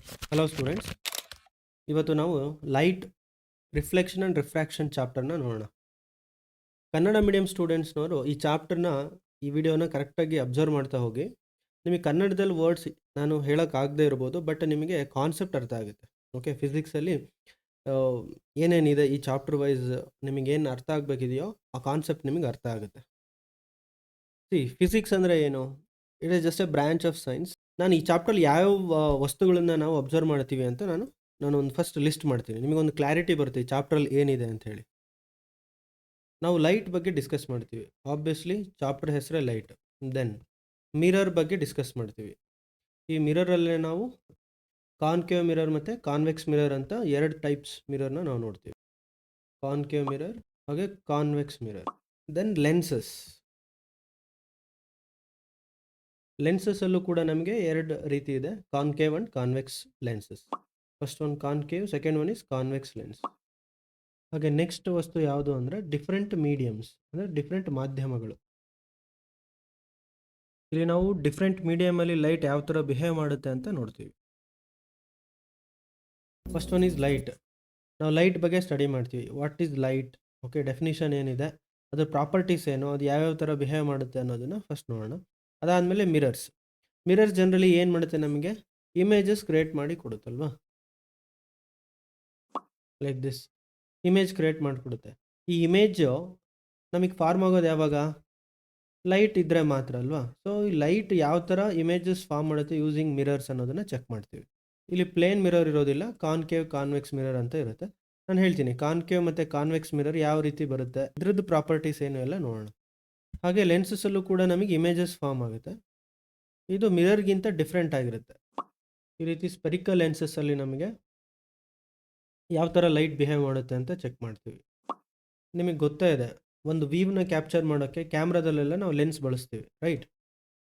Hello students, ಇವತ್ತು ನಾವು light reflection and refraction ಚಾಪ್ಟರ್ನ ನೋಡೋಣ. ಕನ್ನಡ ಮೀಡಿಯಂ ಸ್ಟೂಡೆಂಟ್ಸ್ನವರು ಈ ಚಾಪ್ಟರ್ನ ಈ ವಿಡಿಯೋನ ಕರೆಕ್ಟಾಗಿ ಅಬ್ಸರ್ವ್ ಮಾಡ್ತಾ ಹೋಗಿ. ನಿಮಗೆ ಕನ್ನಡದಲ್ಲಿ ವರ್ಡ್ಸ್ ನಾನು ಹೇಳೋಕ್ಕಾಗದೇ ಇರ್ಬೋದು, ಬಟ್ ನಿಮಗೆ ಕಾನ್ಸೆಪ್ಟ್ ಅರ್ಥ ಆಗುತ್ತೆ. ಓಕೆ, ಫಿಸಿಕ್ಸಲ್ಲಿ ಏನೇನಿದೆ ಈ ಚಾಪ್ಟರ್ ವೈಸ್ ನಿಮಗೇನು ಅರ್ಥ ಆಗಬೇಕಿದೆಯೋ ಆ ಕಾನ್ಸೆಪ್ಟ್ ನಿಮಗೆ ಅರ್ಥ ಆಗುತ್ತೆ. ಫಿಸಿಕ್ಸ್ ಅಂದರೆ ಏನು? It is just A branch of science. ನಾನು ಈ ಚಾಪ್ಟರ್ಲಿ ಯಾವ ವಸ್ತುಗಳನ್ನು ನಾವು ಅಬ್ಸರ್ವ್ ಮಾಡ್ತೀವಿ ಅಂತ ನಾನು ಒಂದು ಫಸ್ಟ್ ಲಿಸ್ಟ್ ಮಾಡ್ತೀನಿ. ನಿಮಗೊಂದು ಕ್ಲಾರಿಟಿ ಬರುತ್ತೆ ಈ ಚಾಪ್ಟ್ರಲ್ಲಿ ಏನಿದೆ ಅಂತ ಹೇಳಿ. ನಾವು ಲೈಟ್ ಬಗ್ಗೆ ಡಿಸ್ಕಸ್ ಮಾಡ್ತೀವಿ. ಆಬ್ವಿಯಸ್ಲಿ ಚಾಪ್ಟರ್ ಹೆಸರೇ ಲೈಟ್. ದೆನ್ ಮಿರರ್ ಬಗ್ಗೆ ಡಿಸ್ಕಸ್ ಮಾಡ್ತೀವಿ. ಈ ಮಿರರಲ್ಲೇ ನಾವು ಕಾನ್ಕೇವ್ ಮಿರರ್ ಮತ್ತು ಕಾನ್ವೆಕ್ಸ್ ಮಿರರ್ ಅಂತ ಎರಡು ಟೈಪ್ಸ್ ಮಿರರ್ನ ನಾವು ನೋಡ್ತೀವಿ. ಕಾನ್ಕೇವ್ ಮಿರರ್ ಹಾಗೆ ಕಾನ್ವೆಕ್ಸ್ ಮಿರರ್. ದೆನ್ ಲೆನ್ಸಸ್ಸಲ್ಲೂ ಕೂಡ ನಮಗೆ ಎರಡು ರೀತಿ ಇದೆ, concave and convex lenses. First one concave, second one is convex lens. ಹಾಗೆ ನೆಕ್ಸ್ಟ್ ವಸ್ತು ಯಾವುದು ಅಂದರೆ ಡಿಫ್ರೆಂಟ್ ಮೀಡಿಯಮ್ಸ್, ಅಂದರೆ ಡಿಫ್ರೆಂಟ್ ಮಾಧ್ಯಮಗಳು. ಇಲ್ಲಿ ನಾವು ಡಿಫ್ರೆಂಟ್ ಮೀಡಿಯಮಲ್ಲಿ ಲೈಟ್ ಯಾವ ಥರ ಬಿಹೇವ್ ಮಾಡುತ್ತೆ ಅಂತ ನೋಡ್ತೀವಿ. First one is light. ನಾವು ಲೈಟ್ ಬಗ್ಗೆ ಸ್ಟಡಿ ಮಾಡ್ತೀವಿ. What is light? Okay, definition ಏನಿದೆ, ಅದ್ರ ಪ್ರಾಪರ್ಟೀಸ್ ಏನು, ಅದು ಯಾವ್ಯಾವ ಥರ ಬಿಹೇವ್ ಮಾಡುತ್ತೆ ಅನ್ನೋದನ್ನು ಫಸ್ಟ್ ನೋಡೋಣ. ಅದಾದಮೇಲೆ ಮಿರರ್ಸ್. ಜನರಲಿ ಏನು ಮಾಡುತ್ತೆ, ನಮಗೆ ಇಮೇಜಸ್ ಕ್ರಿಯೇಟ್ ಮಾಡಿ ಕೊಡುತ್ತಲ್ವಾ, ಲೈಕ್ ದಿಸ್ ಇಮೇಜ್ ಕ್ರಿಯೇಟ್ ಮಾಡಿಕೊಡುತ್ತೆ. ಈ ಇಮೇಜು ನಮಗೆ ಫಾರ್ಮ್ ಆಗೋದು ಯಾವಾಗ? ಲೈಟ್ ಇದ್ದರೆ ಮಾತ್ರ ಅಲ್ವಾ. ಸೊ ಈ ಲೈಟ್ ಯಾವ ಥರ ಇಮೇಜಸ್ ಫಾರ್ಮ್ ಮಾಡುತ್ತೆ ಯೂಸಿಂಗ್ ಮಿರರ್ಸ್ ಅನ್ನೋದನ್ನು ಚೆಕ್ ಮಾಡ್ತೀವಿ. ಇಲ್ಲಿ ಪ್ಲೇನ್ ಮಿರರ್ ಇರೋದಿಲ್ಲ, ಕಾನ್ಕೇವ್ ಕಾನ್ವೆಕ್ಸ್ ಮಿರರ್ ಅಂತ ಇರುತ್ತೆ. ನಾನು ಹೇಳ್ತೀನಿ ಕಾನ್ಕೇವ್ ಮತ್ತು ಕಾನ್ವೆಕ್ಸ್ ಮಿರರ್ ಯಾವ ರೀತಿ ಬರುತ್ತೆ, ಇದ್ರದ್ದು ಪ್ರಾಪರ್ಟೀಸ್ ಏನು ಎಲ್ಲ ನೋಡೋಣ. ಹಾಗೆ ಲೆನ್ಸಸ್ಸಲ್ಲೂ ಕೂಡ ನಮಗೆ ಇಮೇಜಸ್ ಫಾರ್ಮ್ ಆಗುತ್ತೆ. ಇದು ಮಿರರ್ಗಿಂತ ಡಿಫ್ರೆಂಟ್ ಆಗಿರುತ್ತೆ. ಈ ರೀತಿ ಸ್ಪೆರಿಕಲ್ ಲೆನ್ಸಸ್ಸಲ್ಲಿ ನಮಗೆ ಯಾವ ಥರ ಲೈಟ್ ಬಿಹೇವ್ ಮಾಡುತ್ತೆ ಅಂತ ಚೆಕ್ ಮಾಡ್ತೀವಿ. ನಿಮಗೆ ಗೊತ್ತೇ ಇದೆ, ಒಂದು ವೀವ್ನ ಕ್ಯಾಪ್ಚರ್ ಮಾಡೋಕ್ಕೆ ಕ್ಯಾಮ್ರಾದಲ್ಲೆಲ್ಲ ನಾವು ಲೆನ್ಸ್ ಬಳಸ್ತೀವಿ, ರೈಟ್?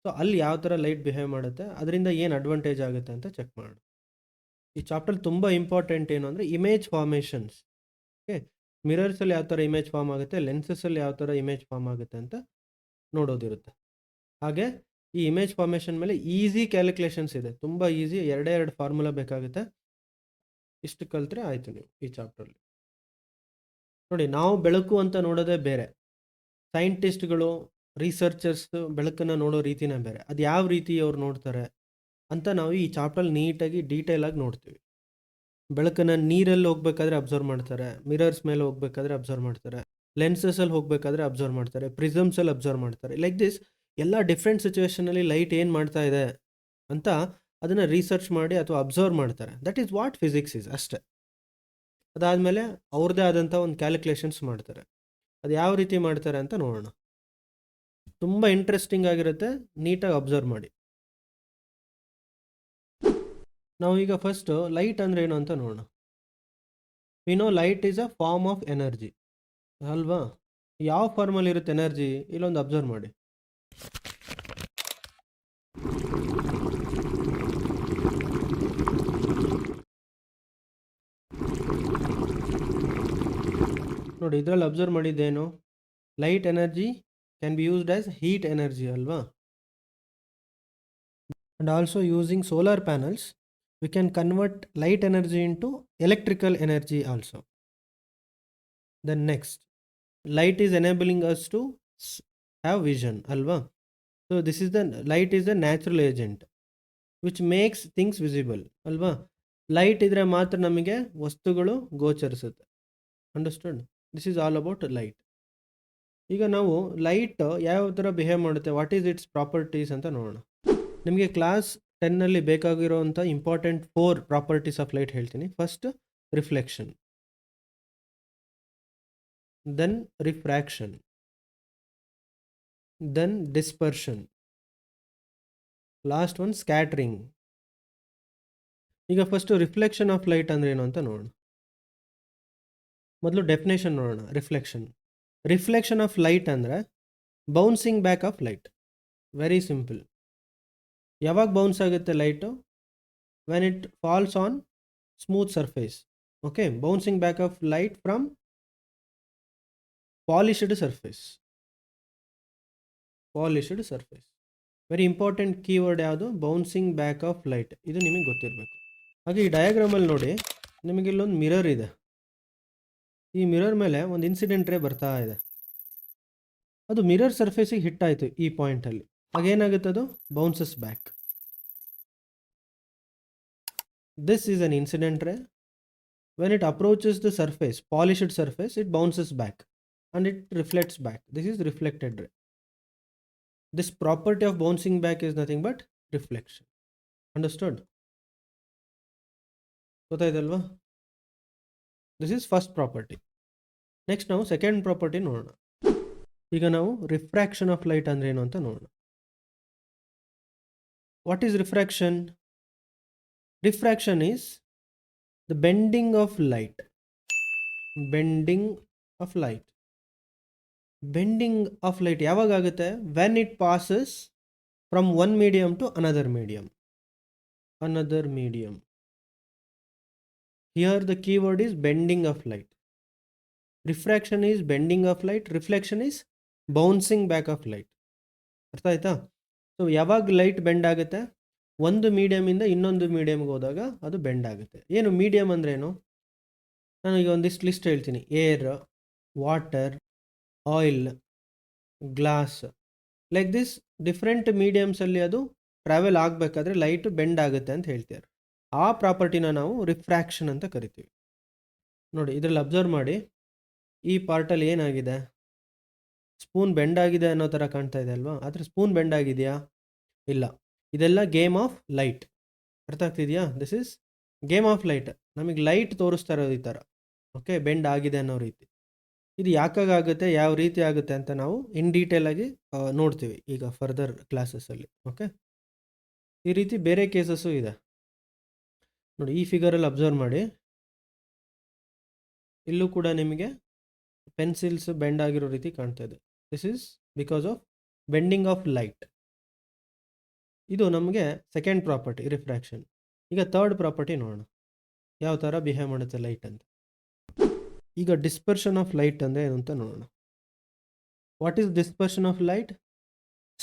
ಸೊ ಅಲ್ಲಿ ಯಾವ ಥರ ಲೈಟ್ ಬಿಹೇವ್ ಮಾಡುತ್ತೆ, ಅದರಿಂದ ಏನು ಅಡ್ವಾಂಟೇಜ್ ಆಗುತ್ತೆ ಅಂತ ಚೆಕ್ ಮಾಡೋಣ. ಈ ಚಾಪ್ಟರ್ ತುಂಬ ಇಂಪಾರ್ಟೆಂಟ್ ಏನು ಅಂದರೆ ಇಮೇಜ್ ಫಾರ್ಮೇಷನ್ಸ್. ಓಕೆ, ಮಿರರ್ಸಲ್ಲಿ ಯಾವ ಥರ ಇಮೇಜ್ ಫಾರ್ಮ್ ಆಗುತ್ತೆ, ಲೆನ್ಸಸ್ಸಲ್ಲಿ ಯಾವ ಥರ ಇಮೇಜ್ ಫಾರ್ಮ್ ಆಗುತ್ತೆ ಅಂತ ನೋಡೋದಿರುತ್ತೆ. ಹಾಗೆ ಈ ಇಮೇಜ್ ಫಾರ್ಮೇಷನ್ ಮೇಲೆ ಈಸಿ ಕ್ಯಾಲ್ಕುಲೇಷನ್ಸ್ ಇದೆ, ತುಂಬ ಈಸಿ. ಎರಡು ಫಾರ್ಮುಲಾ ಬೇಕಾಗುತ್ತೆ. ಇಷ್ಟು ಕಲಿತ್ರೆ ಆಯಿತು ನೀವು ಈ ಚಾಪ್ಟ್ರಲ್ಲಿ. ನೋಡಿ, ನಾವು ಬೆಳಕು ಅಂತ ನೋಡೋದೇ ಬೇರೆ, ಸೈಂಟಿಸ್ಟ್ಗಳು ರಿಸರ್ಚರ್ಸ್ ಬೆಳಕನ್ನು ನೋಡೋ ರೀತಿನೇ ಬೇರೆ. ಅದು ಯಾವ ರೀತಿ ಅವ್ರು ನೋಡ್ತಾರೆ ಅಂತ ನಾವು ಈ ಚಾಪ್ಟ್ರಲ್ಲಿ ನೀಟಾಗಿ ಡೀಟೇಲಾಗಿ ನೋಡ್ತೀವಿ. ಬೆಳಕನ್ನು ನೀರಲ್ಲಿ ಹೋಗ್ಬೇಕಾದ್ರೆ ಅಬ್ಸರ್ವ್ ಮಾಡ್ತಾರೆ, ಮಿರರ್ಸ್ ಮೇಲೆ ಹೋಗ್ಬೇಕಾದ್ರೆ ಅಬ್ಸರ್ವ್ ಮಾಡ್ತಾರೆ, ಲೆನ್ಸಸಲ್ಲಿ ಹೋಗಬೇಕಾದ್ರೆ ಅಬ್ಸರ್ವ್ ಮಾಡ್ತಾರೆ, ಪ್ರಿಸಮ್ಸಲ್ಲಿ ಅಬ್ಸರ್ವ್ ಮಾಡ್ತಾರೆ. ಲೈಕ್ ದಿಸ್ ಎಲ್ಲ ಡಿಫ್ರೆಂಟ್ ಸಿಚುವೇಷನಲ್ಲಿ ಲೈಟ್ ಏನು ಮಾಡ್ತಾ ಇದೆ ಅಂತ ಅದನ್ನು ರಿಸರ್ಚ್ ಮಾಡಿ ಅಥವಾ ಅಬ್ಸರ್ವ್ ಮಾಡ್ತಾರೆ. That is what physics is, ಅಷ್ಟೇ. ಅದಾದಮೇಲೆ ಅವ್ರದ್ದೇ ಆದಂಥ ಒಂದು ಕ್ಯಾಲ್ಕುಲೇಷನ್ಸ್ ಮಾಡ್ತಾರೆ. ಅದು ಯಾವ ರೀತಿ ಮಾಡ್ತಾರೆ ಅಂತ ನೋಡೋಣ. ತುಂಬ ಇಂಟ್ರೆಸ್ಟಿಂಗ್ ಆಗಿರುತ್ತೆ, ನೀಟಾಗಿ ಅಬ್ಸರ್ವ್ ಮಾಡಿ. ನಾವು ಈಗ ಫಸ್ಟ್ ಲೈಟ್ ಅಂದರೆ ಏನು ಅಂತ ನೋಡೋಣ. We know light is a form of energy ಅಲ್ವಾ. ಯಾವ ಫಾರ್ಮಲ್ಲಿ ಇರುತ್ತೆ ಎನರ್ಜಿ, ಇಲ್ಲೊಂದು ಅಬ್ಸರ್ವ್ ಮಾಡಿ. ನೋಡಿ, ಇದರಲ್ಲಿ ಅಬ್ಸರ್ವ್ ಮಾಡಿದ್ದೇನು, light energy can be used as heat energy ಅಲ್ವಾ. And also using solar panels we can convert light energy into electrical energy also. Then next, light is enabling us to have vision alva. So this is the light is a natural agent which makes things visible alva. Light idre matra namige vastugalu gocharisute. Understood? This is all about light. ಈಗ ನಾವು light ಯಾವ ಥರ behave ಮಾಡುತ್ತೆ, what is it's properties ಅಂತ ನೋಡೋಣ. ನಿಮಗೆ class 10ನಲ್ಲಿ ಬೇಕಾಗಿರೋವಂಥ ಇಂಪಾರ್ಟೆಂಟ್ 4 ಪ್ರಾಪರ್ಟೀಸ್ ಆಫ್ ಲೈಟ್ ಹೇಳ್ತೀನಿ. First reflection, then refraction, then dispersion, last one scattering. ಈಗ ಫಸ್ಟು ರಿಫ್ಲೆಕ್ಷನ್ ಆಫ್ ಲೈಟ್ ಅಂದರೆ ಏನು ಅಂತ ನೋಡೋಣ. ಮೊದಲು ಡೆಫಿನೇಷನ್ ನೋಡೋಣ. ರಿಫ್ಲೆಕ್ಷನ್ ಆಫ್ ಲೈಟ್ ಅಂದರೆ bouncing back of light. Very simple. ಯಾವಾಗ ಬೌನ್ಸ್ ಆಗುತ್ತೆ light? When it falls on smooth surface. Okay, bouncing back of light from polished surface. Very important keyword ಯಾವುದು? Bouncing back of light. ಇದು ನಿಮಗೆ ಗೊತ್ತಿರಬೇಕು. ಹಾಗೆ ಈ ಡಯಾಗ್ರಾಮಲ್ಲಿ ನೋಡಿ, ನಿಮಗೆ ಇಲ್ಲೊಂದು ಮಿರರ್ ಇದೆ. ಈ ಮಿರರ್ ಮೇಲೆ ಒಂದು ಇನ್ಸಿಡೆಂಟ್ ರೇ ಬರ್ತಾ ಇದೆ. ಅದು ಮಿರರ್ ಸರ್ಫೇಸಿಗೆ ಹಿಟ್ ಆಯಿತು ಈ ಪಾಯಿಂಟಲ್ಲಿ. ಹಾಗೇನಾಗುತ್ತೆ, ಅದು bounces back. This is an incident ray. When it approaches the surface, polished surface, it bounces back and it reflects back. This is reflected ray. This property of bouncing back is nothing but reflection. Understood? ಗೊತ್ತಾಯ್ತಲ್ವಾ? This is first property. Next ನಾವು second property ನೋಡೋಣ. ಈಗ ನಾವು refraction of light ಅಂದ್ರೆ ಏನು ಅಂತ ನೋಡೋಣ. What is refraction? Refraction is the bending of light. Bending of light. Bending of light ಯಾವಾಗ ಆಗುತ್ತೆ? When it passes from one medium to another medium. Here the keyword is bending of light. Refraction is bending of light, reflection is bouncing back of light. ಅರ್ಥ ಆಯ್ತಾ? So ಯಾವಾಗ light bend ಆಗುತ್ತೆ? ಒಂದು ಮೀಡಿಯಮಿಂದ ಇನ್ನೊಂದು ಮೀಡಿಯಮ್ಗೆ ಹೋದಾಗ ಅದು ಬೆಂಡ್ ಆಗುತ್ತೆ. ಏನು ಮೀಡಿಯಮ್ ಅಂದ್ರೆ ಏನು? ನಾನು ಈಗ ಒಂದಿಷ್ಟು ಲಿಸ್ಟ್ ಹೇಳ್ತೀನಿ. Air, water, oil, glass, like this different ಮೀಡಿಯಮ್ಸಲ್ಲಿ ಅದು ಟ್ರಾವೆಲ್ ಆಗಬೇಕಾದ್ರೆ ಲೈಟ್ ಬೆಂಡ್ ಆಗುತ್ತೆ ಅಂತ ಹೇಳ್ತಾರೆ. ಆ ಪ್ರಾಪರ್ಟಿನ ನಾವು ರಿಫ್ರಾಕ್ಷನ್ ಅಂತ ಕರಿತೀವಿ. ನೋಡಿ, ಇದರಲ್ಲಿ ಅಬ್ಸರ್ವ್ ಮಾಡಿ, ಈ ಪಾರ್ಟಲ್ಲಿ ಏನಾಗಿದೆ? ಸ್ಪೂನ್ ಬೆಂಡ್ ಆಗಿದೆ ಅನ್ನೋ ಥರ ಕಾಣ್ತಾ ಇದೆ ಅಲ್ವಾ? ಆದರೆ ಸ್ಪೂನ್ ಬೆಂಡ್ ಆಗಿದೆಯಾ? ಇಲ್ಲ. ಇದೆಲ್ಲ ಗೇಮ್ ಆಫ್ ಲೈಟ್. ಅರ್ಥ ಆಗ್ತಿದೆಯಾ? This is game of light. ನಮಗೆ ಲೈಟ್ ತೋರಿಸ್ತಾ ಇರೋದು ಈ ಥರ, ಓಕೆ, ಬೆಂಡ್ ಆಗಿದೆ ಅನ್ನೋ ರೀತಿ. ಇದು ಯಾಕಾಗುತ್ತೆ, ಯಾವ ರೀತಿ ಆಗುತ್ತೆ ಅಂತ ನಾವು ಇನ್ ಡೀಟೇಲ್ ಆಗಿ ನೋಡ್ತೀವಿ ಈಗ ಫರ್ದರ್ ಕ್ಲಾಸಸ್ಸಲ್ಲಿ. ಓಕೆ, ಈ ರೀತಿ ಬೇರೆ ಕೇಸಸ್ಸು ಇದೆ. ನೋಡಿ, ಈ ಫಿಗರಲ್ಲಿ ಅಬ್ಸರ್ವ್ ಮಾಡಿ, ಇಲ್ಲೂ ಕೂಡ ನಿಮಗೆ ಪೆನ್ಸಿಲ್ಸ್ ಬೆಂಡ್ ಆಗಿರೋ ರೀತಿ ಕಾಣ್ತಾ ಇದೆ. This is because of bending of light. ಇದು ನಮಗೆ ಸೆಕೆಂಡ್ ಪ್ರಾಪರ್ಟಿ, ರಿಫ್ರಾಕ್ಷನ್. ಈಗ ಥರ್ಡ್ ಪ್ರಾಪರ್ಟಿ ನೋಡೋಣ, ಯಾವ ಥರ ಬಿಹೇವ್ ಮಾಡುತ್ತೆ ಲೈಟ್ ಅಂತ. ಈಗ ಡಿಸ್ಪರ್ಷನ್ ಆಫ್ ಲೈಟ್ ಅಂದರೆ ಏನು ಅಂತ ನೋಡೋಣ. What is dispersion of light?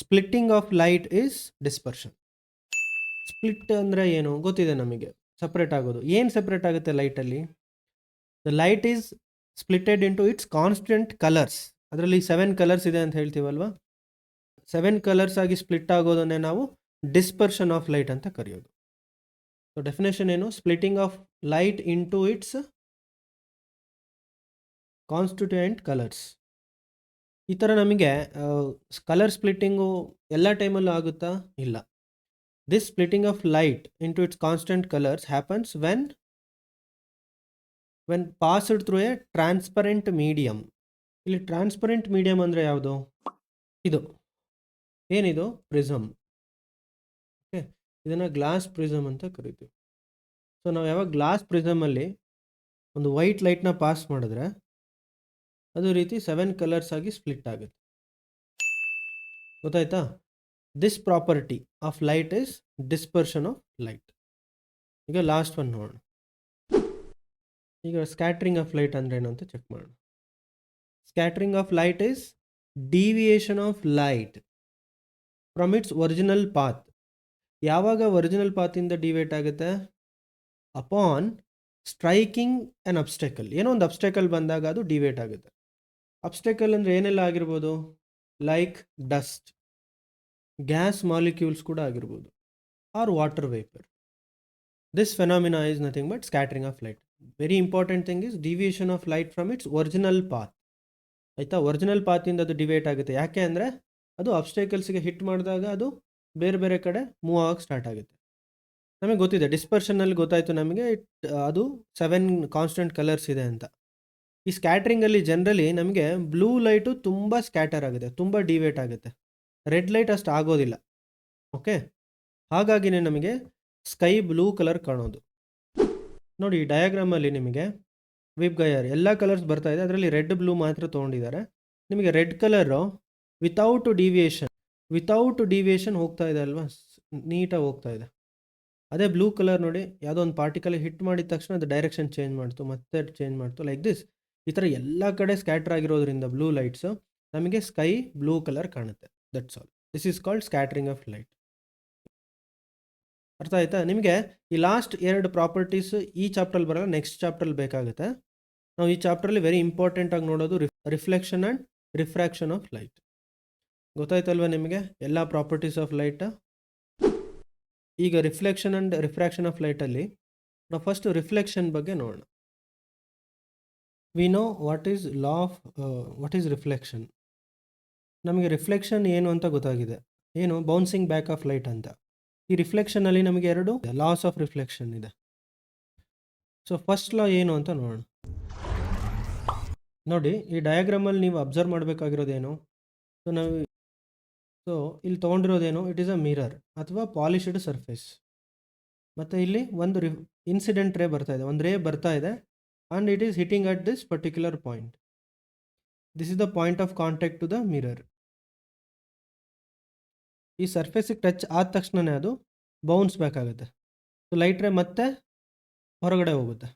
Splitting of light is dispersion. Split ಅಂದರೆ ಏನು ಗೊತ್ತಿದೆ ನಮಗೆ, ಸಪ್ರೇಟ್ ಆಗೋದು. ಏನು ಸಪ್ರೇಟ್ ಆಗುತ್ತೆ ಲೈಟಲ್ಲಿ? The light is splitted into its constant colours. ಅದರಲ್ಲಿ 7 ಕಲರ್ಸ್ ಇದೆ ಅಂತ ಹೇಳ್ತೀವಲ್ವಾ? 7 ಕಲರ್ಸ್ ಆಗಿ ಸ್ಪ್ಲಿಟ್ ಆಗೋದನ್ನೇ ನಾವು ಡಿಸ್ಪರ್ಷನ್ ಆಫ್ ಲೈಟ್ ಅಂತ ಕರೆಯೋದು. ಸೊ ಡೆಫಿನೇಷನ್ ಏನು? Splitting of light into it's constituent colours. ಈ ಥರ ನಮಗೆ ಕಲರ್ ಸ್ಪ್ಲಿಟ್ಟಿಂಗು ಎಲ್ಲ ಟೈಮಲ್ಲೂ ಆಗುತ್ತಾ? ಇಲ್ಲ. This splitting of light into its constant colours happens when passed through A transparent medium. ಇಲ್ಲಿ ಟ್ರಾನ್ಸ್ಪರೆಂಟ್ ಮೀಡಿಯಮ್ ಅಂದರೆ ಯಾವುದು? ಇದು ಏನಿದು? ಪ್ರಿಸಮ್. ಓಕೆ, ಇದನ್ನು ಗ್ಲಾಸ್ ಪ್ರಿಸಮ್ ಅಂತ ಕರಿತೀವಿ. ಸೊ ನಾವು ಯಾವಾಗ ಗ್ಲಾಸ್ ಪ್ರಿಸಮಲ್ಲಿ ಒಂದು ವೈಟ್ ಲೈಟ್ನ ಪಾಸ್ ಮಾಡಿದ್ರೆ ಅದು ರೀತಿ 7 ಕಲರ್ಸ್ ಆಗಿ ಸ್ಪ್ಲಿಟ್ ಆಗುತ್ತೆ. ಗೊತ್ತಾಯ್ತಾ? This property of light is dispersion of light. ಈಗ ಲಾಸ್ಟ್ ಒನ್ ನೋಡೋಣ. ಈಗ ಸ್ಕ್ಯಾಟ್ರಿಂಗ್ ಆಫ್ ಲೈಟ್ ಅಂದ್ರೆ ಏನು ಅಂತ ಚೆಕ್ ಮಾಡೋಣ. Scattering of light is deviation of light from its original path. ಯಾವಾಗ ಒರಿಜಿನಲ್ ಪಾತಿಂದ ಡಿವೇಟ್ ಆಗುತ್ತೆ? Upon striking on obstacle. ಏನೋ ಒಂದು ಅಬ್ಸ್ಟೆಕಲ್ ಬಂದಾಗ ಅದು ಡಿವೇಟ್ ಆಗುತ್ತೆ. ಅಬ್ಸ್ಟೆಕಲ್ ಅಂದರೆ ಏನೆಲ್ಲ ಆಗಿರ್ಬೋದು? ಲೈಕ್ ಡಸ್ಟ್, ಗ್ಯಾಸ್ ಮಾಲಿಕ್ಯೂಲ್ಸ್ ಕೂಡ ಆಗಿರ್ಬೋದು, or water vapour. This phenomena is nothing but scattering of light. Very important thing is deviation of light from its original path. ಆಯಿತಾ? ಒರಿಜಿನಲ್ ಪಾತಿಂದ ಅದು ಡಿವೇಟ್ ಆಗುತ್ತೆ. ಯಾಕೆ ಅಂದರೆ ಅದು ಅಬ್ಸ್ಟೆಕಲ್ಸ್ಗೆ ಹಿಟ್ ಮಾಡಿದಾಗ ಅದು ಬೇರೆ ಬೇರೆ ಕಡೆ ಮೂವ್ ಆಗೋಕ್ಕೆ ಸ್ಟಾರ್ಟ್ ಆಗುತ್ತೆ. ನಮಗೆ ಗೊತ್ತಿದೆ, ಡಿಸ್ಪರ್ಷನಲ್ಲಿ ಗೊತ್ತಾಯಿತು ನಮಗೆ ಅದು 7 ಕಾನ್ಸ್ಟೆಂಟ್ ಕಲರ್ಸ್ ಇದೆ ಅಂತ. ಈ ಸ್ಕ್ಯಾಟ್ರಿಂಗಲ್ಲಿ ಜನರಲಿ ನಮಗೆ ಬ್ಲೂ ಲೈಟು ತುಂಬ ಸ್ಕ್ಯಾಟರ್ ಆಗುತ್ತೆ, ತುಂಬ ಡಿವೇಟ್ ಆಗುತ್ತೆ. ರೆಡ್ ಲೈಟ್ ಅಷ್ಟು ಆಗೋದಿಲ್ಲ. ಓಕೆ, ಹಾಗಾಗಿನೇ ನಮಗೆ ಸ್ಕೈ ಬ್ಲೂ ಕಲರ್ ಕಾಣೋದು. ನೋಡಿ, ಈ ಡಯಾಗ್ರಾಮಲ್ಲಿ ನಿಮಗೆ ವಿಪ್ ಗೈಯರ್ ಎಲ್ಲ ಕಲರ್ಸ್ ಬರ್ತಾ ಇದೆ, ಅದರಲ್ಲಿ ರೆಡ್ ಬ್ಲೂ ಮಾತ್ರ ತೊಗೊಂಡಿದ್ದಾರೆ. ನಿಮಗೆ ರೆಡ್ ಕಲರು ವಿತೌಟ್ ಡಿವಿಯೇಷನ್ ಹೋಗ್ತಾ ಇದೆ ಅಲ್ವಾ? ನೀಟಾಗಿ ಹೋಗ್ತಾ ಇದೆ. ಅದೇ ಬ್ಲೂ ಕಲರ್ ನೋಡಿ, ಯಾವುದೋ ಒಂದು ಪಾರ್ಟಿಕಲ್ ಹಿಟ್ ಮಾಡಿದ ತಕ್ಷಣ ಅದು ಡೈರೆಕ್ಷನ್ ಚೇಂಜ್ ಮಾಡ್ತು, ಮತ್ತೆ ಚೇಂಜ್ ಮಾಡ್ತು, ಲೈಕ್ ದಿಸ್. ಈ ಥರ ಎಲ್ಲ ಕಡೆ ಸ್ಕ್ಯಾಟರ್ ಆಗಿರೋದ್ರಿಂದ ಬ್ಲೂ ಲೈಟ್ಸು ನಮಗೆ ಸ್ಕೈ ಬ್ಲೂ ಕಲರ್ ಕಾಣುತ್ತೆ. That's all. This is called scattering of light. ಅರ್ಥ ಆಯ್ತಾ? ನಿಮಗೆ ಈ ಲಾಸ್ಟ್ 2 ಪ್ರಾಪರ್ಟೀಸ್ ಈ ಚಾಪ್ಟ್ರಲ್ಲಿ ಬರಲ್ಲ, ನೆಕ್ಸ್ಟ್ ಚಾಪ್ಟ್ರಲ್ಲಿ ಬೇಕಾಗುತ್ತೆ. ನಾವು ಈ ಚಾಪ್ಟ್ರಲ್ಲಿ ವೆರಿ ಇಂಪಾರ್ಟೆಂಟ್ ಆಗಿ ನೋಡೋದು reflection and refraction of light. ಗೊತ್ತಾಯ್ತಲ್ವ ನಿಮಗೆ ಎಲ್ಲ ಪ್ರಾಪರ್ಟೀಸ್ ಆಫ್ ಲೈಟ್? ಈಗ ರಿಫ್ಲೆಕ್ಷನ್ ಆ್ಯಂಡ್ ರಿಫ್ರಾಕ್ಷನ್ ಆಫ್ ಲೈಟಲ್ಲಿ ನಾವು ಫಸ್ಟ್ ರಿಫ್ಲೆಕ್ಷನ್ ಬಗ್ಗೆ ನೋಡೋಣ. We know what is law of what is reflection. ನಮಗೆ ರಿಫ್ಲೆಕ್ಷನ್ ಏನು ಅಂತ ಗೊತ್ತಾಗಿದೆ, ಏನು ಬೌನ್ಸಿಂಗ್ ಬ್ಯಾಕ್ ಆಫ್ ಲೈಟ್ ಅಂತ. ಈ ರಿಫ್ಲೆಕ್ಷನಲ್ಲಿ ನಮಗೆ 2 ಲಾಸ್ ಆಫ್ ರಿಫ್ಲೆಕ್ಷನ್ ಇದೆ. ಸೊ ಫಸ್ಟ್ ಲಾ ಏನು ಅಂತ ನೋಡೋಣ. ನೋಡಿ, ಈ ಡಯಾಗ್ರಾಮಲ್ಲಿ ನೀವು ಅಬ್ಸರ್ವ್ ಮಾಡಬೇಕಾಗಿರೋದೇನು, ಸೊ ಇಲ್ಲಿ ತೊಗೊಂಡಿರೋದೇನು, ಇಟ್ ಈಸ್ ಅ ಮಿರರ್ ಅಥವಾ ಪಾಲಿಶ್ಡ್ ಸರ್ಫೇಸ್. ಮತ್ತು ಇಲ್ಲಿ ಒಂದು ಇನ್ಸಿಡೆಂಟ್ ರೇ ಬರ್ತಾ ಇದೆ, ಒಂದು ರೇ ಬರ್ತಾ ಇದೆ, and it is hitting at this particular point. This is the point of contact to the mirror. ಈ ಸರ್ಫೇಸಿಗೆ ಟಚ್ ಆದ ತಕ್ಷಣವೇ ಅದು ಬೌನ್ಸ್ ಬ್ಯಾಕ್ ಆಗುತ್ತೆ. ಸೊ ಲೈಟ್ ರೇ ಮತ್ತೆ ಹೊರಗಡೆ ಹೋಗುತ್ತೆ.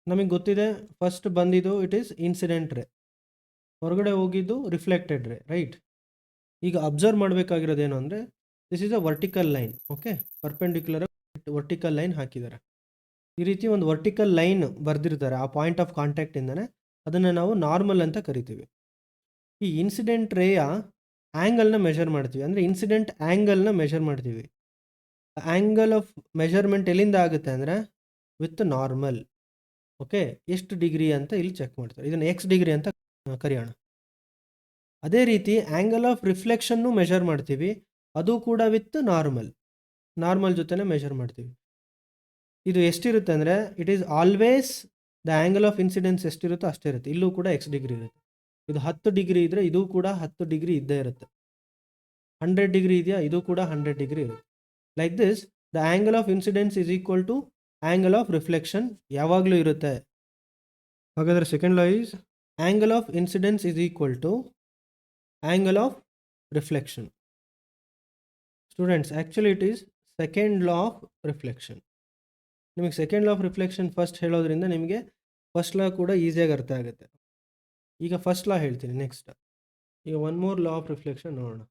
ನಮಗೆ ಗೊತ್ತಿದೆ ಫಸ್ಟ್ ಬಂದಿದ್ದು ಇಟ್ ಈಸ್ ಇನ್ಸಿಡೆಂಟ್ ರೇ, ಹೊರಗಡೆ ಹೋಗಿದ್ದು ರಿಫ್ಲೆಕ್ಟೆಡ್ ರೇ, ರೈಟ್? ಈಗ ಅಬ್ಸರ್ವ್ ಮಾಡಬೇಕಾಗಿರೋದೇನು ಅಂದರೆ this is a vertical line. Okay, perpendicular vertical line ಹಾಕಿದ್ದಾರೆ. ಈ ರೀತಿ ಒಂದು ವರ್ಟಿಕಲ್ ಲೈನ್ ಬರೆದಿರ್ತಾರೆ ಆ ಪಾಯಿಂಟ್ ಆಫ್ ಕಾಂಟ್ಯಾಕ್ಟಿಂದನೇ, ಅದನ್ನು ನಾವು ನಾರ್ಮಲ್ ಅಂತ ಕರಿತೀವಿ. ಈ ಇನ್ಸಿಡೆಂಟ್ ರೇಯ ಆ್ಯಂಗಲ್ನ ಮೆಷರ್ ಮಾಡ್ತೀವಿ, ಅಂದರೆ ಇನ್ಸಿಡೆಂಟ್ ಆ್ಯಂಗಲ್ನ ಮೆಷರ್ ಮಾಡ್ತೀವಿ. ಆ್ಯಂಗಲ್ ಆಫ್ ಮೆಷರ್ಮೆಂಟ್ ಎಲ್ಲಿಂದ ಆಗುತ್ತೆ ಅಂದರೆ ವಿತ್ ನಾರ್ಮಲ್. ಓಕೆ, ಎಷ್ಟು ಡಿಗ್ರಿ ಅಂತ ಇಲ್ಲಿ ಚೆಕ್ ಮಾಡ್ತಾರೆ, ಇದನ್ನು ಎಕ್ಸ್ ಡಿಗ್ರಿ ಅಂತ ಕರೆಯೋಣ. ಅದೇ ರೀತಿ ಆ್ಯಂಗಲ್ ಆಫ್ ರಿಫ್ಲೆಕ್ಷನ್ನು ಮೆಷರ್ ಮಾಡ್ತೀವಿ, ಅದು ಕೂಡ ವಿತ್ ನಾರ್ಮಲ್ ಜೊತೆನೇ ಮೆಷರ್ ಮಾಡ್ತೀವಿ. ಇದು ಎಷ್ಟಿರುತ್ತೆ ಅಂದರೆ it is always the angle of incidence ಎಷ್ಟಿರುತ್ತೋ ಅಷ್ಟೇ ಇರುತ್ತೆ. ಇಲ್ಲೂ ಕೂಡ ಎಕ್ಸ್ ಡಿಗ್ರಿ ಇರುತ್ತೆ. ಇದು 10 ಡಿಗ್ರಿ ಇದ್ದರೆ ಇದು ಕೂಡ 10 ಡಿಗ್ರಿ ಇದ್ದೇ ಇರುತ್ತೆ. 100 ಡಿಗ್ರಿ ಇದೆಯಾ, ಇದು ಕೂಡ 100 ಡಿಗ್ರಿ ಇರುತ್ತೆ. Like this the angle of incidence is equal to angle of reflection ಯಾವಾಗಲೂ ಇರುತ್ತೆ. ಹಾಗಾದರೆ second law is angle of incidence is equal to angle of reflection. Students, actually it is second law of reflection. ನಿಮಗೆ second law of reflection first ಹೇಳೋದ್ರಿಂದ ನಿಮಗೆ first law ಕೂಡ ಈಸಿಯಾಗಿ ಅರ್ಥ ಆಗುತ್ತೆ. ಈಗ ಫಸ್ಟ್ ಲಾ ಹೇಳ್ತೀನಿ ನೆಕ್ಸ್ಟ್. ಈಗ one more law of reflection ನೋಡೋಣ.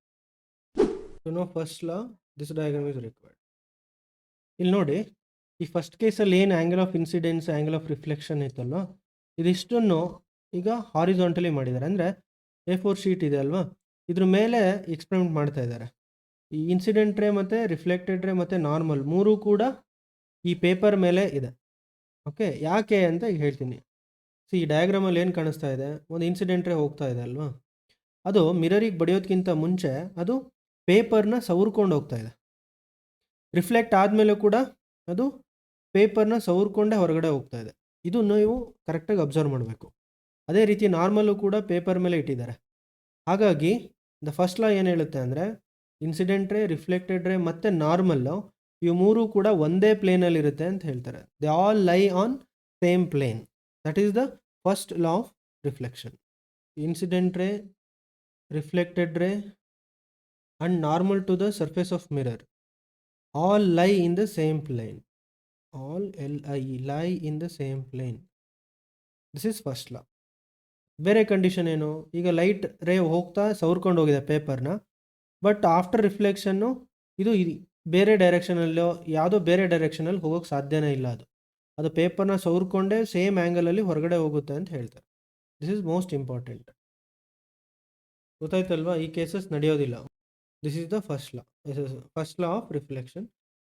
So no first law, this diagram is required. ಇಲ್ಲಿ ನೋಡಿ, ಈ ಫಸ್ಟ್ ಕೇಸಲ್ಲಿ ಏನು angle of incidence angle of reflection ಇತ್ತಲ್ವ, ಇದಿಷ್ಟನ್ನು ಈಗ ಹಾರಿಜಾಂಟಲಿ ಮಾಡಿದ್ದಾರೆ. ಅಂದರೆ A4 ಶೀಟ್ ಇದೆ ಅಲ್ವಾ, ಇದ್ರ ಮೇಲೆ ಎಕ್ಸ್ಪೆರಿಮೆಂಟ್ ಮಾಡ್ತಾ ಇದ್ದಾರೆ. ಈ ಇನ್ಸಿಡೆಂಟ್ ರೇ ಮತ್ತು ರಿಫ್ಲೆಕ್ಟೆಡ್ ರೇ ಮತ್ತು ನಾರ್ಮಲ್ ಮೂರೂ ಕೂಡ ಈ ಪೇಪರ್ ಮೇಲೆ ಇದೆ. ಓಕೆ, ಯಾಕೆ ಅಂತ ಈಗ ಹೇಳ್ತೀನಿ. ಈ ಡಯಾಗ್ರಾಮಲ್ಲಿ ಏನು ಕಾಣಿಸ್ತಾ ಇದೆ, ಒಂದು ಇನ್ಸಿಡೆಂಟ್ ರೇ ಹೋಗ್ತಾ ಇದೆ ಅಲ್ವಾ, ಅದು ಮಿರರಿಗೆ ಬಡಿಯೋದಕ್ಕಿಂತ ಮುಂಚೆ ಅದು ಪೇಪರ್ನ ಸವರ್ಕೊಂಡು ಹೋಗ್ತಾ ಇದೆ. ರಿಫ್ಲೆಕ್ಟ್ ಆದಮೇಲೆ ಕೂಡ ಅದು ಪೇಪರ್ನ ಸವರ್ಕೊಂಡೇ ಹೊರಗಡೆ ಹೋಗ್ತಾ ಇದೆ. ಇದು ನೀವು ಕರೆಕ್ಟಾಗಿ ಅಬ್ಸರ್ವ್ ಮಾಡಬೇಕು. ಅದೇ ರೀತಿ ನಾರ್ಮಲ್ಲು ಕೂಡ ಪೇಪರ್ ಮೇಲೆ ಇಟ್ಟಿದ್ದಾರೆ. ಹಾಗಾಗಿ ದ ಫಸ್ಟ್ ಲಾ ಏನು ಹೇಳುತ್ತೆ ಅಂದರೆ ಇನ್ಸಿಡೆಂಟ್ ರೇ, ರಿಫ್ಲೆಕ್ಟೆಡ್ ರೇ ಮತ್ತು ನಾರ್ಮಲ್ಲು ಇವು ಮೂರೂ ಕೂಡ ಒಂದೇ ಪ್ಲೇನಲ್ಲಿ ಇರುತ್ತೆ ಅಂತ ಹೇಳ್ತಾರೆ. They all lie on same plane. That is the first law of reflection. Incident ray, reflected ray and normal to the surface of mirror all lie in the same plane. All lie in the same plane. This is first law. ಬೇರೆ condition ಏನು, ಈಗ light ray ಹೋಗ್ತಾ ಸವರ್ಕೊಂಡು ಹೋಗಿದೆ ಪೇಪರ್ನ, but after reflection ಇದು ಬೇರೆ ಡೈರೆಕ್ಷನಲ್ಲೋ ಯಾವುದೋ ಬೇರೆ ಡೈರೆಕ್ಷನಲ್ಲಿ ಹೋಗೋಕ್ಕೆ ಸಾಧ್ಯನೇ ಇಲ್ಲ. ಅದು ಪೇಪರ್ನ ಸವರ್ಕೊಂಡೇ ಸೇಮ್ ಆ್ಯಂಗಲಲ್ಲಿ ಹೊರಗಡೆ ಹೋಗುತ್ತೆ ಅಂತ ಹೇಳ್ತಾರೆ. This is most important. ಗೊತ್ತಾಯ್ತಲ್ವಾ? ಈ ಕೇಸಸ್ ನಡೆಯೋದಿಲ್ಲ. This is the first law. This is first law of reflection.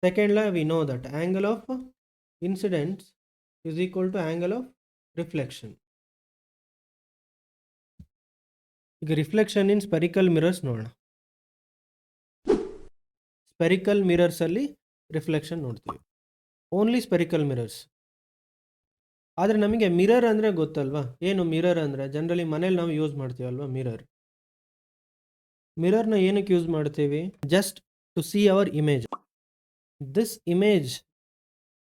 Second law, we know that angle of incidence is equal to angle of reflection. ಈಗ reflection ಇನ್ spherical mirrors ನೋಡೋಣ. Spherical ಮಿರರ್ಸಲ್ಲಿ reflection ನೋಡ್ತೀವಿ, only spherical mirrors. ಆದರೆ ನಮಗೆ mirror ಅಂದರೆ ಗೊತ್ತಲ್ವಾ, ಏನು mirror ಅಂದರೆ generally ಮನೇಲಿ ನಾವು ಯೂಸ್ ಮಾಡ್ತೀವಲ್ವಾ ಮಿರರ್. ಮಿರರ್ನ ಏನಕ್ಕೆ ಯೂಸ್ ಮಾಡ್ತೀವಿ? Just to see our image. This image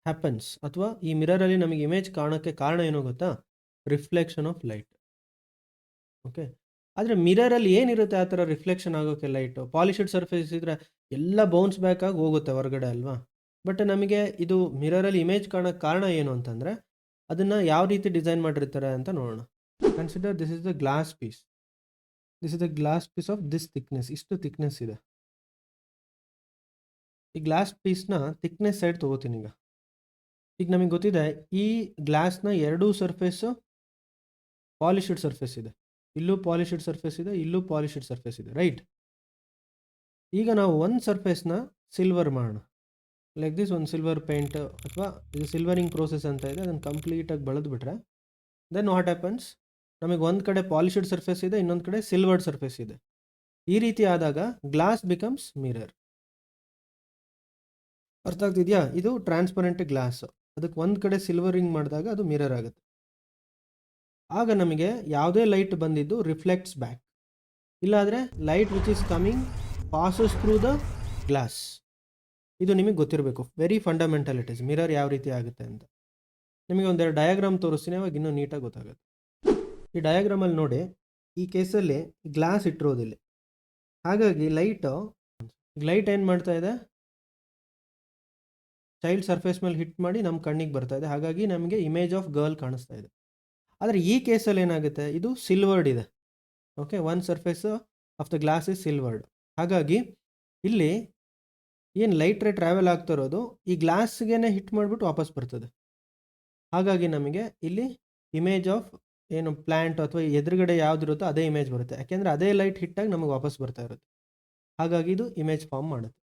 happens, ಅಥವಾ ಈ ಮಿರರಲ್ಲಿ ನಮಗೆ ಇಮೇಜ್ ಕಾಣೋಕ್ಕೆ ಕಾರಣ ಏನೋ ಗೊತ್ತಾ? Reflection of light. ಓಕೆ, ಆದರೆ ಮಿರರಲ್ಲಿ ಏನಿರುತ್ತೆ ಆ ಥರ ರಿಫ್ಲೆಕ್ಷನ್ ಆಗೋಕ್ಕೆ ಲೈಟು? ಪಾಲಿಶ್ಡ್ ಸರ್ಫೇಸ್ ಇದ್ದರೆ ಎಲ್ಲ ಬೌನ್ಸ್ ಬ್ಯಾಕ್ ಆಗಿ ಹೋಗುತ್ತೆ ಹೊರಗಡೆ ಅಲ್ವಾ. ಬಟ್ ನಮಗೆ ಇದು ಮಿರರಲ್ಲಿ ಇಮೇಜ್ ಕಾಣೋಕ್ಕೆ ಕಾರಣ ಏನು ಅಂತಂದರೆ ಅದನ್ನು ಯಾವ ರೀತಿ ಡಿಸೈನ್ ಮಾಡಿರ್ತಾರೆ ಅಂತ ನೋಡೋಣ. Consider this is the glass piece. This is the glass piece of this thickness. ಇಷ್ಟು ಥಿಕ್ನೆಸ್ ಇದೆ. ಈ ಗ್ಲಾಸ್ ಪೀಸ್ನ ಥಿಕ್ನೆಸ್ ಸೈಡ್ ತೊಗೋತೀನಿ ಈಗ ನಮಗೆ ಗೊತ್ತಿದೆ ಈ ಗ್ಲಾಸ್ನ ಎರಡೂ ಸರ್ಫೇಸು ಪಾಲಿಶ್ಡ್ ಸರ್ಫೇಸ್ ಇದೆ, ಇಲ್ಲೂ ಪಾಲಿಶ್ಡ್ ಸರ್ಫೇಸ್ ಇದೆ, ಇಲ್ಲೂ ಪಾಲಿಶ್ಡ್ ಸರ್ಫೇಸ್ ಇದೆ, ರೈಟ್. ಈಗ ನಾವು ಒಂದು ಸರ್ಫೇಸ್ನ ಸಿಲ್ವರ್ ಮಾಡೋಣ, ಲೈಕ್ ದಿಸ್. ಒಂದು ಸಿಲ್ವರ್ ಪೇಂಟ್ ಅಥವಾ ಇದು ಸಿಲ್ವರಿಂಗ್ ಪ್ರೋಸೆಸ್ ಅಂತ ಇದೆ, ಅದನ್ನು ಕಂಪ್ಲೀಟಾಗಿ ಬೆಳೆದ್ಬಿಟ್ರೆ ದೆನ್ ವಾಟ್ ಹ್ಯಾಪನ್ಸ್, ನಮಗೆ ಒಂದು ಕಡೆ ಪಾಲಿಶ್ಡ್ ಸರ್ಫೇಸ್ ಇದೆ, ಇನ್ನೊಂದು ಕಡೆ ಸಿಲ್ವರ್ಡ್ ಸರ್ಫೇಸ್ ಇದೆ. ಈ ರೀತಿ ಆದಾಗ ಗ್ಲಾಸ್ ಬಿಕಮ್ಸ್ ಮಿರರ್. ಅರ್ಥ ಆಗ್ತಿದೆಯಾ? ಇದು ಟ್ರಾನ್ಸ್ಪರೆಂಟ್ ಗ್ಲಾಸ್, ಅದಕ್ಕೆ ಒಂದು ಕಡೆ ಸಿಲ್ವರಿಂಗ್ ಮಾಡಿದಾಗ ಅದು ಮಿರರ್ ಆಗುತ್ತೆ. ಆಗ ನಮಗೆ ಯಾವುದೇ ಲೈಟ್ ಬಂದಿದ್ದು ರಿಫ್ಲೆಕ್ಟ್ಸ್ ಬ್ಯಾಕ್, ಇಲ್ಲಾದರೆ light which is coming passes through the glass. ಇದು ನಿಮಗೆ ಗೊತ್ತಿರಬೇಕು, very fundamental it is mirror ಯಾವ ರೀತಿ ಆಗುತ್ತೆ ಅಂತ. ನಿಮಗೆ ಒಂದೆರಡು ಡಯಾಗ್ರಾಮ್ ತೋರಿಸ್ತೀನಿ, ಅವಾಗ ಇನ್ನೂ ನೀಟಾಗಿ ಗೊತ್ತಾಗುತ್ತೆ. ಈ ಡಯಾಗ್ರಾಮಲ್ಲಿ ನೋಡಿ, ಈ ಕೇಸಲ್ಲಿ ಗ್ಲಾಸ್ ಇಟ್ಟಿರೋದಿಲ್ಲ, ಹಾಗಾಗಿ ಲೈಟ್ ಏನು ಮಾಡ್ತಾ ಇದೆ, ಚೈಲ್ಡ್ ಸರ್ಫೇಸ್ ಮೇಲೆ ಹಿಟ್ ಮಾಡಿ ನಮ್ಮ ಕಣ್ಣಿಗೆ ಬರ್ತಾ ಇದೆ, ಹಾಗಾಗಿ ನಮಗೆ ಇಮೇಜ್ ಆಫ್ ಗರ್ಲ್ ಕಾಣಿಸ್ತಾ ಇದೆ. ಆದರೆ ಈ ಕೇಸಲ್ಲಿ ಏನಾಗುತ್ತೆ, ಇದು ಸಿಲ್ವರ್ಡ್ ಇದೆ. Okay, one surface of the glass is silvered. ಹಾಗಾಗಿ ಇಲ್ಲಿ ಏನು ಲೈಟ್ ರೇ ಟ್ರಾವೆಲ್ ಆಗ್ತಾ ಇರೋದು ಈ ಗ್ಲಾಸ್ಗೆ ಹಿಟ್ ಮಾಡಿಬಿಟ್ಟು ವಾಪಸ್ ಬರ್ತದೆ. ಹಾಗಾಗಿ ನಮಗೆ ಇಲ್ಲಿ ಇಮೇಜ್ ಆಫ್ ಏನು ಪ್ಲ್ಯಾಂಟ್ ಅಥವಾ ಎದುರುಗಡೆ ಯಾವುದಿರುತ್ತೋ ಅದೇ ಇಮೇಜ್ ಬರುತ್ತೆ, ಯಾಕೆಂದರೆ ಅದೇ ಲೈಟ್ ಹಿಟ್ಟಾಗಿ ನಮಗೆ ವಾಪಸ್ ಬರ್ತಾ ಇರುತ್ತೆ. ಹಾಗಾಗಿ ಇದು ಇಮೇಜ್ ಫಾರ್ಮ್ ಮಾಡುತ್ತೆ.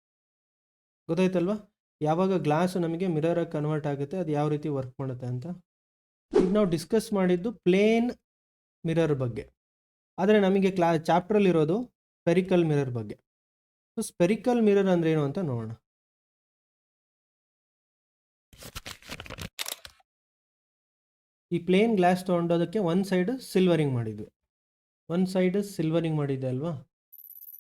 ಗೊತ್ತಾಯ್ತಲ್ವಾ? ಯಾವಾಗ ಗ್ಲಾಸ್ ನಮಗೆ ಮಿರರಾಗಿ ಕನ್ವರ್ಟ್ ಆಗುತ್ತೆ, ಅದು ಯಾವ ರೀತಿ ವರ್ಕ್ ಮಾಡುತ್ತೆ ಅಂತ. ಈಗ ನಾವು ಡಿಸ್ಕಸ್ ಮಾಡಿದ್ದು ಪ್ಲೇನ್ ಮಿರರ್ ಬಗ್ಗೆ, ಆದರೆ ನಮಗೆ ಚಾಪ್ಟ್ರಲ್ಲಿರೋದು ಸ್ಪೆರಿಕಲ್ ಮಿರರ್ ಬಗ್ಗೆ. ಸೊ ಸ್ಪೆರಿಕಲ್ ಮಿರರ್ ಅಂದರೆ ಏನು ಅಂತ ನೋಡೋಣ. ಈ ಪ್ಲೇನ್ ಗ್ಲಾಸ್ ತೊಗೊಂಡೋದಕ್ಕೆ ಒಂದು ಸೈಡ್ ಸಿಲ್ವರಿಂಗ್ ಮಾಡಿದ್ವಿ, ಒಂದು ಸೈಡ್ ಸಿಲ್ವರಿಂಗ್ ಮಾಡಿದ್ದೆ ಅಲ್ವಾ.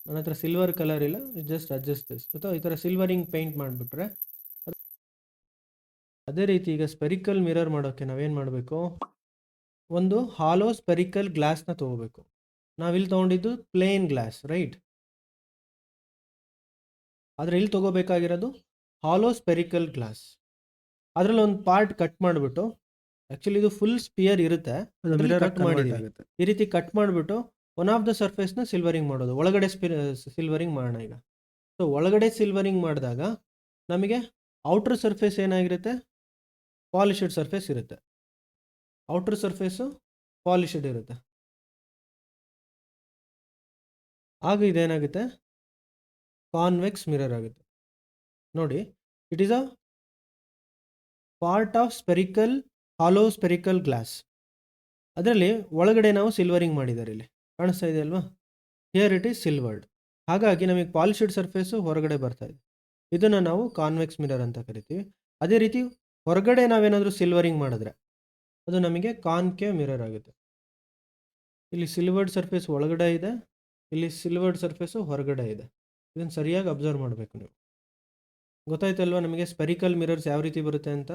ನನ್ನ ಹತ್ರ ಸಿಲ್ವರ್ ಕಲರ್ ಇಲ್ಲ, ಜಸ್ಟ್ ಅಡ್ಜಸ್ಟ್ ದಿಸ್. ಅಥವಾ ಈ ಥರ ಸಿಲ್ವರಿಂಗ್ ಪೇಂಟ್ ಮಾಡಿಬಿಟ್ರೆ ಅದೇ ರೀತಿ ಈಗ ಸ್ಪೆರಿಕಲ್ ಮಿರರ್ ಮಾಡೋಕ್ಕೆ ನಾವೇನು ಮಾಡಬೇಕು, ಒಂದು ಹಾಲೋ ಸ್ಪೆರಿಕಲ್ ಗ್ಲಾಸ್ನ ತೊಗೋಬೇಕು. ನಾವಿಲ್ಲಿ ತೊಗೊಂಡಿದ್ದು ಪ್ಲೇನ್ ಗ್ಲಾಸ್, ರೈಟ್. ಆದರೆ ಇಲ್ಲಿ ತೊಗೋಬೇಕಾಗಿರೋದು ಹಾಲೋ ಸ್ಪೆರಿಕಲ್ ಗ್ಲಾಸ್. ಅದರಲ್ಲಿ ಒಂದು ಪಾರ್ಟ್ ಕಟ್ ಮಾಡಿಬಿಟ್ಟು, ಆ್ಯಕ್ಚುಲಿ ಇದು ಫುಲ್ ಸ್ಪಿಯರ್ ಇರುತ್ತೆ, ಕಟ್ ಮಾಡಿದ್ದೀವಿ. ಈ ರೀತಿ ಕಟ್ ಮಾಡಿಬಿಟ್ಟು ಒನ್ ಆಫ್ ದ ಸರ್ಫೇಸ್ನ ಸಿಲ್ವರಿಂಗ್ ಮಾಡೋದು, ಒಳಗಡೆ ಸಿಲ್ವರಿಂಗ್ ಮಾಡೋಣ ಈಗ. ಸೊ ಒಳಗಡೆ ಸಿಲ್ವರಿಂಗ್ ಮಾಡಿದಾಗ ನಮಗೆ ಔಟರ್ ಸರ್ಫೇಸ್ ಏನಾಗಿರುತ್ತೆ, ಪಾಲಿಶ್ಡ್ ಸರ್ಫೇಸ್ ಇರುತ್ತೆ. ಔಟರ್ ಸರ್ಫೇಸು ಪಾಲಿಶ್ಡ್ ಇರುತ್ತೆ. ಆಗ ಇದೇನಾಗುತ್ತೆ, ಕಾನ್ವೆಕ್ಸ್ ಮಿರರ್ ಆಗುತ್ತೆ. ನೋಡಿ, it is a part of spherical hollow spherical glass. ಅದರಲ್ಲಿ ಒಳಗಡೆ ನಾವು ಸಿಲ್ವರಿಂಗ್ ಮಾಡಿದ್ದಾರೆ, ಇಲ್ಲಿ ಕಾಣಿಸ್ತಾ ಇದೆ ಅಲ್ವಾ. Here it is silvered. ಹಾಗಾಗಿ ನಮಗೆ ಪಾಲಿಶ್ಡ್ ಸರ್ಫೇಸು ಹೊರಗಡೆ ಬರ್ತಾ ಇದೆ. ಇದನ್ನು ನಾವು ಕಾನ್ವೆಕ್ಸ್ ಮಿರರ್ ಅಂತ ಕರಿತೀವಿ. ಅದೇ ರೀತಿ ಹೊರಗಡೆ ನಾವೇನಾದರೂ ಸಿಲ್ವರಿಂಗ್ ಮಾಡಿದ್ರೆ ಅದು ನಮಗೆ ಕಾನ್ಕೇವ್ ಮಿರರ್ ಆಗುತ್ತೆ. ಇಲ್ಲಿ ಸಿಲ್ವರ್ಡ್ ಸರ್ಫೇಸ್ ಒಳಗಡೆ ಇದೆ, ಇಲ್ಲಿ ಸಿಲ್ವರ್ಡ್ ಸರ್ಫೇಸು ಹೊರಗಡೆ ಇದೆ. ಇದನ್ನು ಸರಿಯಾಗಿ ಅಬ್ಸರ್ವ್ ಮಾಡಬೇಕು ನೀವು. ಗೊತ್ತಾಯ್ತಲ್ವ ನಮಗೆ ಸ್ಪೆರಿಕಲ್ ಮಿರರ್ಸ್ ಯಾವ ರೀತಿ ಬರುತ್ತೆ ಅಂತ.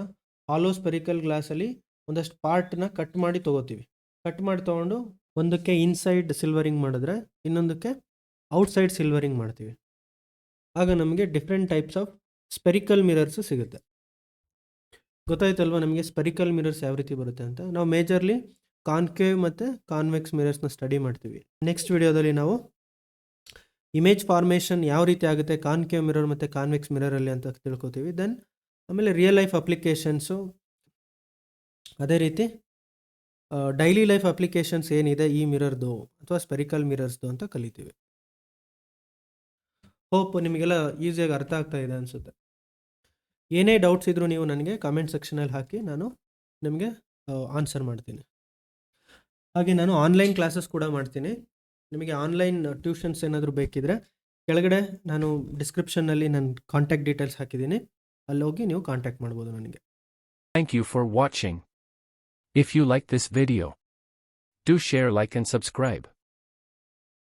ಹಾಲೋ ಸ್ಪೆರಿಕಲ್ ಗ್ಲಾಸಲ್ಲಿ ಒಂದಷ್ಟು ಪಾರ್ಟ್ನ ಕಟ್ ಮಾಡಿ ತೊಗೋತೀವಿ. ಕಟ್ ಮಾಡಿ ತೊಗೊಂಡು ಒಂದಕ್ಕೆ ಇನ್ಸೈಡ್ ಸಿಲ್ವರಿಂಗ್ ಮಾಡಿದ್ರೆ ಇನ್ನೊಂದಕ್ಕೆ ಔಟ್ಸೈಡ್ ಸಿಲ್ವರಿಂಗ್ ಮಾಡ್ತೀವಿ. ಆಗ ನಮಗೆ different types of spherical mirrors ಸಿಗುತ್ತೆ. ಗೊತ್ತಾಯ್ತಲ್ವ ನಮಗೆ ಸ್ಪೆರಿಕಲ್ ಮಿರರ್ಸ್ ಯಾವ ರೀತಿ ಬರುತ್ತೆ ಅಂತ. ನಾವು ಮೇಜರ್ಲಿ ಕಾನ್ಕೇವ್ ಮತ್ತು ಕಾನ್ವೆಕ್ಸ್ ಮಿರರ್ಸ್ನ ಸ್ಟಡಿ ಮಾಡ್ತೀವಿ. ನೆಕ್ಸ್ಟ್ ವಿಡಿಯೋದಲ್ಲಿ ನಾವು ಇಮೇಜ್ ಫಾರ್ಮೇಷನ್ ಯಾವ ರೀತಿ ಆಗುತ್ತೆ ಕಾನ್ಕೇವ್ ಮಿರರ್ ಮತ್ತು ಕಾನ್ವೆಕ್ಸ್ ಮಿರರಲ್ಲಿ ಅಂತ ತಿಳ್ಕೊತೀವಿ. ದೆನ್ ಆಮೇಲೆ ರಿಯಲ್ ಲೈಫ್ ಅಪ್ಲಿಕೇಶನ್ಸು, ಅದೇ ರೀತಿ ಡೈಲಿ ಲೈಫ್ ಅಪ್ಲಿಕೇಶನ್ಸ್ ಏನಿದೆ ಈ ಮಿರರ್ದು ಅಥವಾ ಸ್ಪೆರಿಕಲ್ ಮಿರರ್ಸ್ದು ಅಂತ ಕಲಿತೀವಿ. ಹೋಪ್ ನಿಮಗೆಲ್ಲ ಈಸಿಯಾಗಿ ಅರ್ಥ ಆಗ್ತಾ ಇದೆ ಅನಿಸುತ್ತೆ. ಏನೇ ಡೌಟ್ಸ್ ಇದ್ದರೂ ನೀವು ನನಗೆ ಕಾಮೆಂಟ್ ಸೆಕ್ಷನಲ್ಲಿ ಹಾಕಿ, ನಾನು ನಿಮಗೆ ಆನ್ಸರ್ ಮಾಡ್ತೀನಿ. ಹಾಗೆ ನಾನು ಆನ್ಲೈನ್ ಕ್ಲಾಸಸ್ ಕೂಡ ಮಾಡ್ತೀನಿ. ನಿಮಗೆ ಆನ್ಲೈನ್ ಟ್ಯೂಷನ್ಸ್ ಏನಾದರೂ ಬೇಕಿದ್ರೆ ಕೆಳಗಡೆ ನಾನು ಡಿಸ್ಕ್ರಿಪ್ಷನ್ನಲ್ಲಿ ನನ್ನ ಕಾಂಟ್ಯಾಕ್ಟ್ ಡೀಟೇಲ್ಸ್ ಹಾಕಿದ್ದೀನಿ, ಅಲ್ಲಿ ಹೋಗಿ ನೀವು ಕಾಂಟ್ಯಾಕ್ಟ್ ಮಾಡ್ಬೋದು ನನಗೆ. Thank you for watching. If you like this video, do share, like and subscribe.